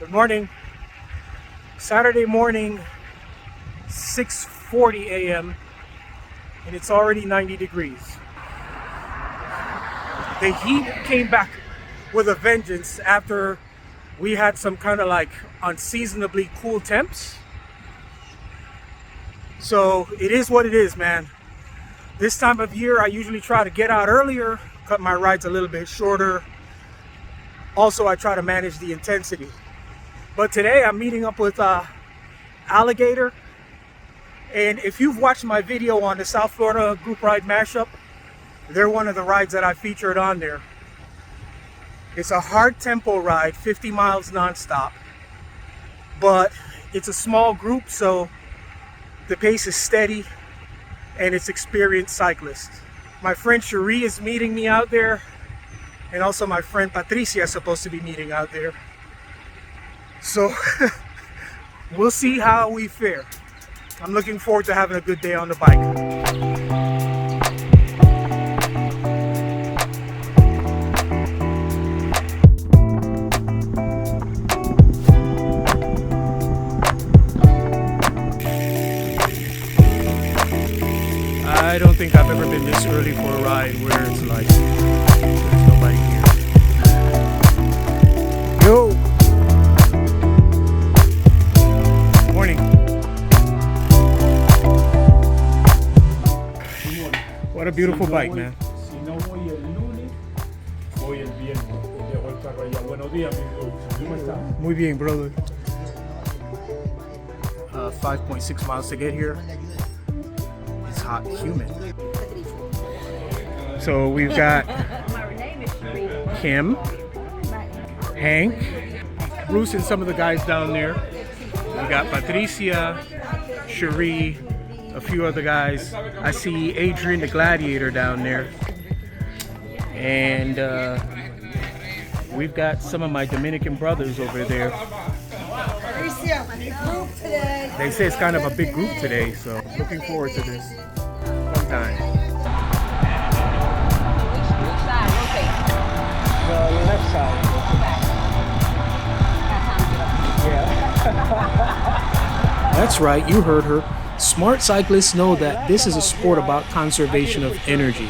Good morning. Saturday morning, 6:40 a.m. and it's already 90 degrees. The heat came back with a vengeance after we had some kind of like unseasonably cool temps. So it is what it is, man. This time of year, I usually try to get out earlier, cut my rides a little bit shorter. Also, I try to manage the intensity. But today I'm meeting up with Alligator. And if you've watched my video on the South Florida group ride mashup, they're one of the rides that I featured on there. It's a hard tempo ride, 50 miles nonstop. But it's a small group, so the pace is steady and it's experienced cyclists. My friend Cherie is meeting me out there, and also my friend Patricia is supposed to be meeting out there. So we'll see how we fare. I'm looking forward to having a good day on the bike. I don't think I've ever been this early for a ride where it's like there's nobody here. Yo! Morning. What a beautiful bike, man. Muy bien, brother. 5.6 miles to get here. It's hot, humid. So we've got Kim, Hank, Bruce, and some of the guys down there. We got Patricia, Cherie, a few other guys. I see Adrian the Gladiator down there. And we've got some of my Dominican brothers over there. They say it's kind of a big group today, so looking forward to this. Fun time. The left side. That's right, you heard her. Smart cyclists know that this is a sport about conservation of energy.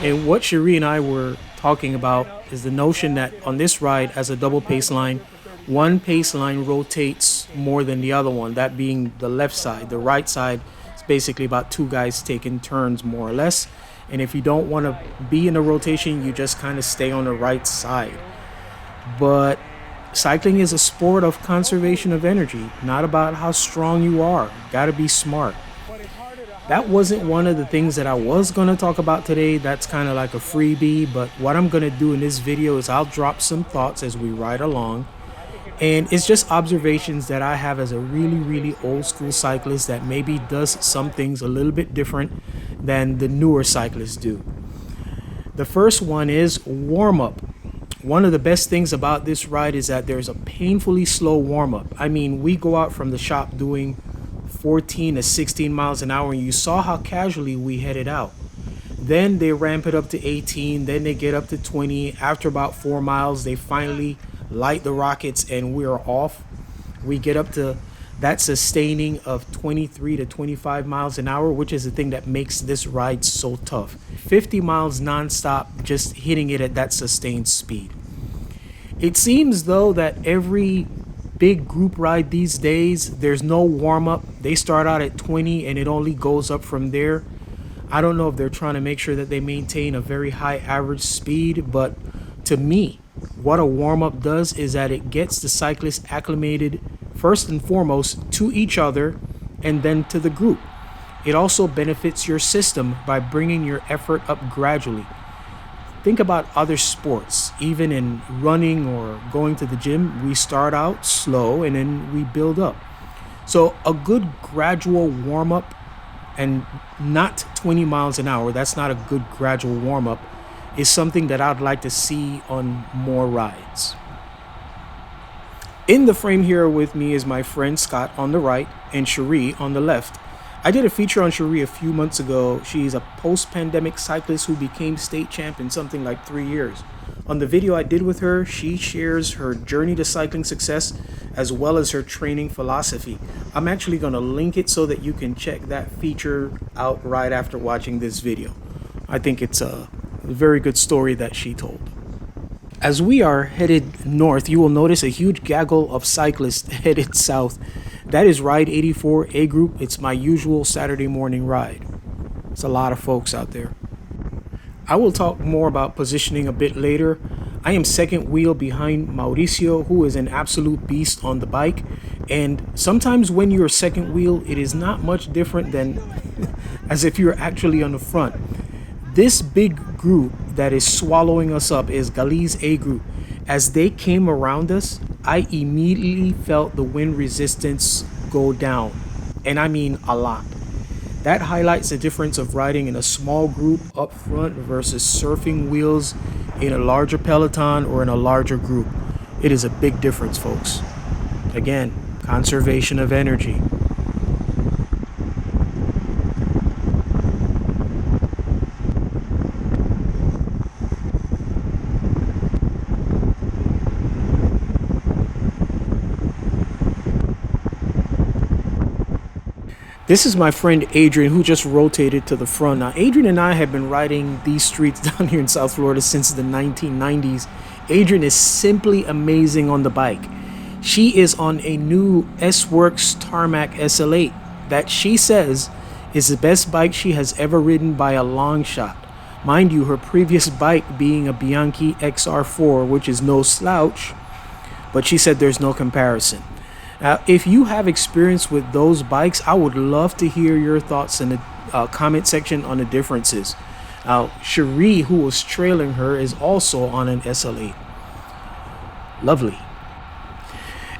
And what Cherie and I were talking about is the notion that on this ride, as a double pace line, one pace line rotates more than the other one, that being the left side. The right side is basically about two guys taking turns, more or less. And if you don't want to be in a rotation, you just kind of stay on the right side. But cycling is a sport of conservation of energy, not about how strong you are. Gotta be smart. That wasn't one of the things that I was going to talk about today. That's kind of like a freebie, but what I'm going to do in this video is I'll drop some thoughts as we ride along. And it's just observations that I have as a really old school cyclist that maybe does some things a little bit different than the newer cyclists do. The first one is warm up. One of the best things about this ride is that there's a painfully slow warm-up. I mean, we go out from the shop doing 14 to 16 miles an hour, and you saw how casually we headed out. Then they ramp it up to 18, then they get up to 20. After about 4 miles, they finally light the rockets and we're off. We get up to that sustaining of 23 to 25 miles an hour, which is the thing that makes this ride so tough. 50 miles nonstop, just hitting it at that sustained speed. It seems though that every big group ride these days, there's no warm-up. They start out at 20 and it only goes up from there. I don't know if they're trying to make sure that they maintain a very high average speed, but to me, what a warm-up does is that it gets the cyclists acclimated first and foremost to each other and then to the group. It also benefits your system by bringing your effort up gradually. Think about other sports. Even in running or going to the gym, we start out slow and then we build up. So a good gradual warm-up, and not 20 miles an hour, that's not a good gradual warm-up, is something that I'd like to see on more rides. In the frame here with me is my friend Scott on the right and Cherie on the left. I did a feature on Cherie a few months ago. She's a post-pandemic cyclist who became state champ in something like 3 years. On the video I did with her, she shares her journey to cycling success as well as her training philosophy. I'm actually going to link it so that you can check that feature out right after watching this video. I think it's a very good story that she told. As we are headed north, you will notice a huge gaggle of cyclists headed south. That is Ride 84 A Group. It's my usual Saturday morning ride. It's a lot of folks out there. I will talk more about positioning a bit later. I am second wheel behind Mauricio, who is an absolute beast on the bike. And sometimes when you're second wheel, it is not much different than as if you're actually on the front. This big group that is swallowing us up is Gali's A Group. As they came around us, I immediately felt the wind resistance go down. And I mean a lot. That highlights the difference of riding in a small group up front versus surfing wheels in a larger peloton or in a larger group. It is a big difference, folks. Again, conservation of energy. This is my friend Adrian, who just rotated to the front. Now, Adrian and I have been riding these streets down here in South Florida since the 1990s. Adrian is simply amazing on the bike. She is on a new S-Works Tarmac SL8 that she says is the best bike she has ever ridden by a long shot. Mind you, her previous bike being a Bianchi XR4, which is no slouch, but she said there's no comparison. Now, if you have experience with those bikes, I would love to hear your thoughts in the comment section on the differences. Now, Cherie, who was trailing her, is also on an SL8. Lovely.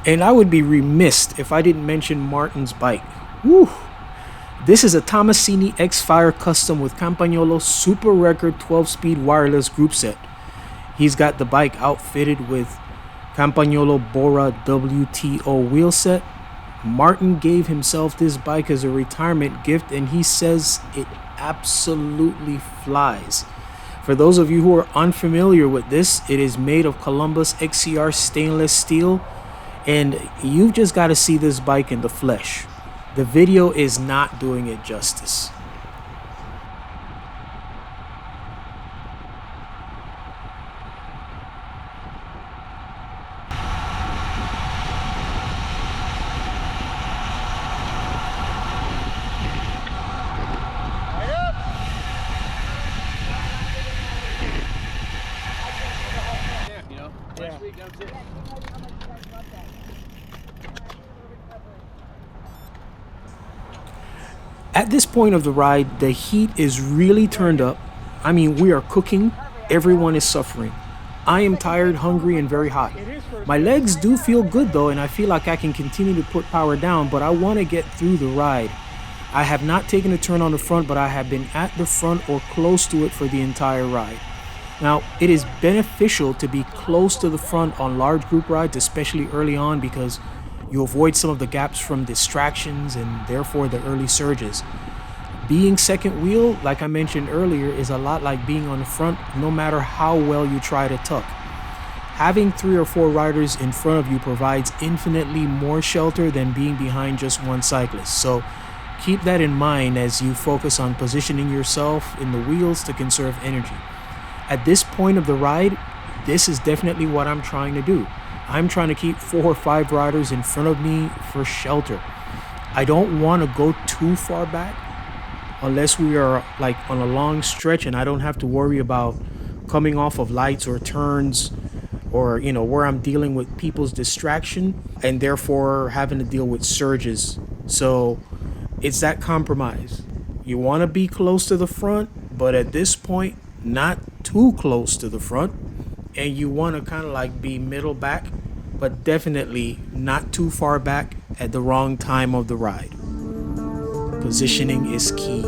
And I would be remiss if I didn't mention Martin's bike. Woo! This is a Tomasini X-Fire Custom with Campagnolo Super Record 12-speed wireless group set. He's got the bike outfitted with Campagnolo Bora WTO wheel set. Martin gave himself this bike as a retirement gift, and he says it absolutely flies. For those of you who are unfamiliar with this, it is made of Columbus XCR stainless steel, and you've just got to see this bike in the flesh. The video is not doing it justice. At this point of the ride, the heat is really turned up. I mean, we are cooking. Everyone is suffering. I am tired, hungry, and very hot. My legs do feel good though, and I feel like I can continue to put power down, but I want to get through the ride. I have not taken a turn on the front, but I have been at the front or close to it for the entire ride. Now, it is beneficial to be close to the front on large group rides, especially early on, because you avoid some of the gaps from distractions and therefore the early surges. Being second wheel, like I mentioned earlier, is a lot like being on the front, no matter how well you try to tuck. Having 3 or 4 riders in front of you provides infinitely more shelter than being behind just one cyclist. So keep that in mind as you focus on positioning yourself in the wheels to conserve energy. At this point of the ride, this is definitely what I'm trying to do. I'm trying to keep 4 or 5 riders in front of me for shelter. I don't want to go too far back unless we are like on a long stretch and I don't have to worry about coming off of lights or turns, or where I'm dealing with people's distraction and therefore having to deal with surges. So it's that compromise. You want to be close to the front, but at this point not too close to the front, and you want to kind of like be middle back, but definitely not too far back at the wrong time of the ride. Positioning is key.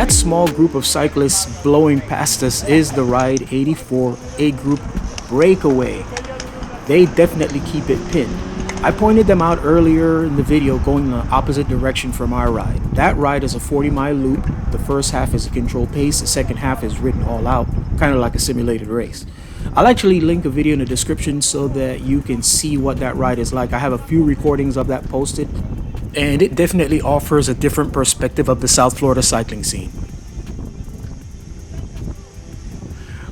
That small group of cyclists blowing past us is the Ride 84 A Group Breakaway. They definitely keep it pinned. I pointed them out earlier in the video going in the opposite direction from our ride. That ride is a 40-mile loop. The first half is a controlled pace, the second half is written all out, kind of like a simulated race. I'll actually link a video in the description so that you can see what that ride is like. I have a few recordings of that posted, and it definitely offers a different perspective of the South Florida cycling scene.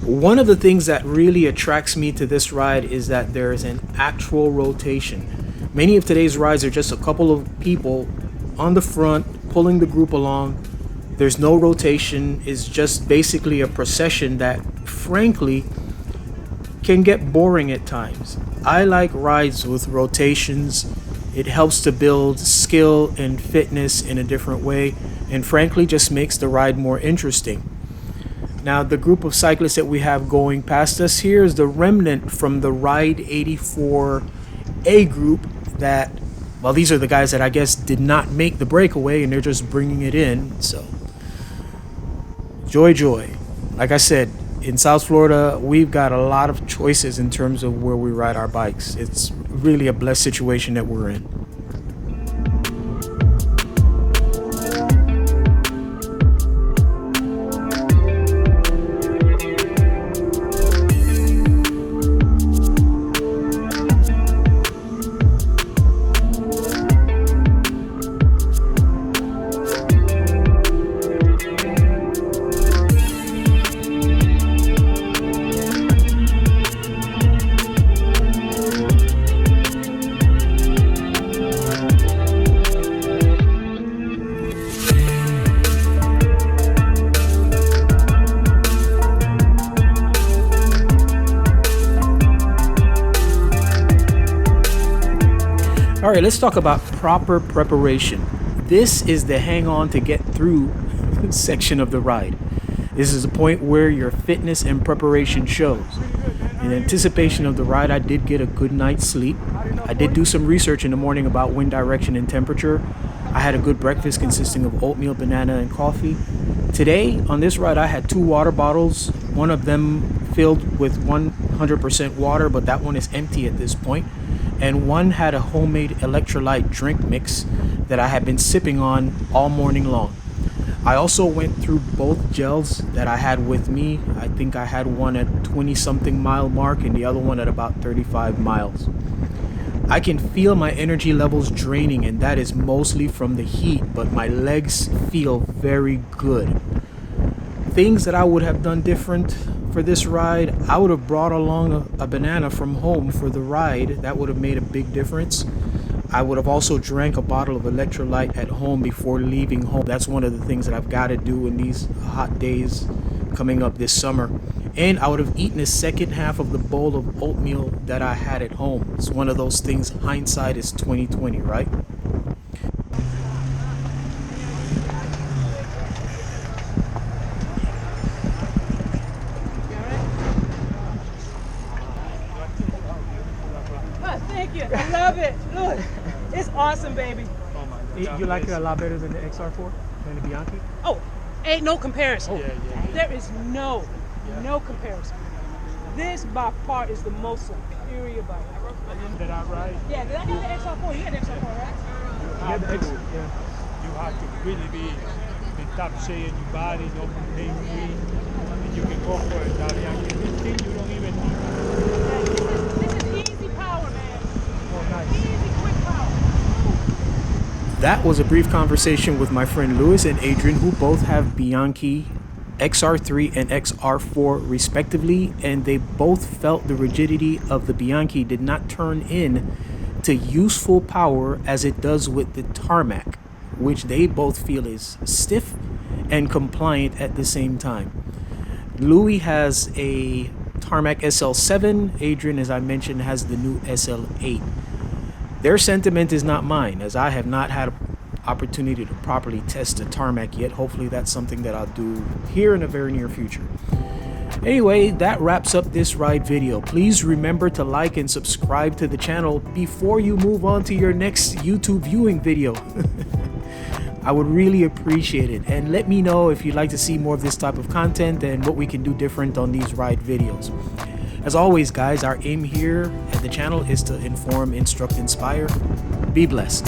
One of the things that really attracts me to this ride is that there is an actual rotation. Many of today's rides are just a couple of people on the front pulling the group along. There's no rotation. It's just basically a procession that, frankly, can get boring at times. I like rides with rotations. It helps to build skill and fitness in a different way, and frankly just makes the ride more interesting. Now, the group of cyclists that we have going past us here is the remnant from the Ride 84 A group that, well, these are the guys that I guess did not make the breakaway and they're just bringing it in. So, joy. Like I said, in South Florida, we've got a lot of choices in terms of where we ride our bikes. It's really a blessed situation that we're in. All right, let's talk about proper preparation. This is the hang on to get through section of the ride. This is a point where your fitness and preparation shows. In anticipation of the ride, I did get a good night's sleep. I did do some research in the morning about wind direction and temperature. I had a good breakfast consisting of oatmeal, banana, and coffee. Today, on this ride, I had 2 water bottles, one of them filled with 100% water, but that one is empty at this point. And one had a homemade electrolyte drink mix that I had been sipping on all morning long. I also went through both gels that I had with me. I think I had one at 20-something mile mark and the other one at about 35 miles. I can feel my energy levels draining, and that is mostly from the heat, but my legs feel very good. Things that I would have done different for this ride, I would have brought along a banana from home for the ride. That would have made a big difference. I would have also drank a bottle of electrolyte at home before leaving home. That's one of the things that I've got to do in these hot days coming up this summer. And I would have eaten the second half of the bowl of oatmeal that I had at home. It's one of those things, hindsight is 20/20, right? Thank you. I love it. Look, it's awesome, baby. You like it a lot better than the XR4, than the Bianchi? Oh, ain't no comparison. Oh. There is no comparison. This by far is the most superior bike. Did I ride? Yeah, did I have the XR4? You had the XR4, right? You have to really be in top shape in your body, no pain free, and you can go for it. This thing you don't even need. This is easy power, man. Oh, nice. Easy, quick power. That was a brief conversation with my friend Louis and Adrian, who both have Bianchi XR3 and XR4 respectively, and they both felt the rigidity of the Bianchi did not turn in to useful power as it does with the tarmac, which they both feel is stiff and compliant at the same time. Louis has a tarmac SL7. Adrian, as I mentioned, has the new SL8. Their sentiment is not mine, as I have not had an opportunity to properly test the tarmac yet. Hopefully that's something that I'll do here in the very near future. Anyway, that wraps up this ride video. Please remember to like and subscribe to the channel before you move on to your next YouTube viewing video. I would really appreciate it. And let me know if you'd like to see more of this type of content and what we can do different on these ride videos. As always, guys, our aim here at the channel is to inform, instruct, inspire. Be blessed.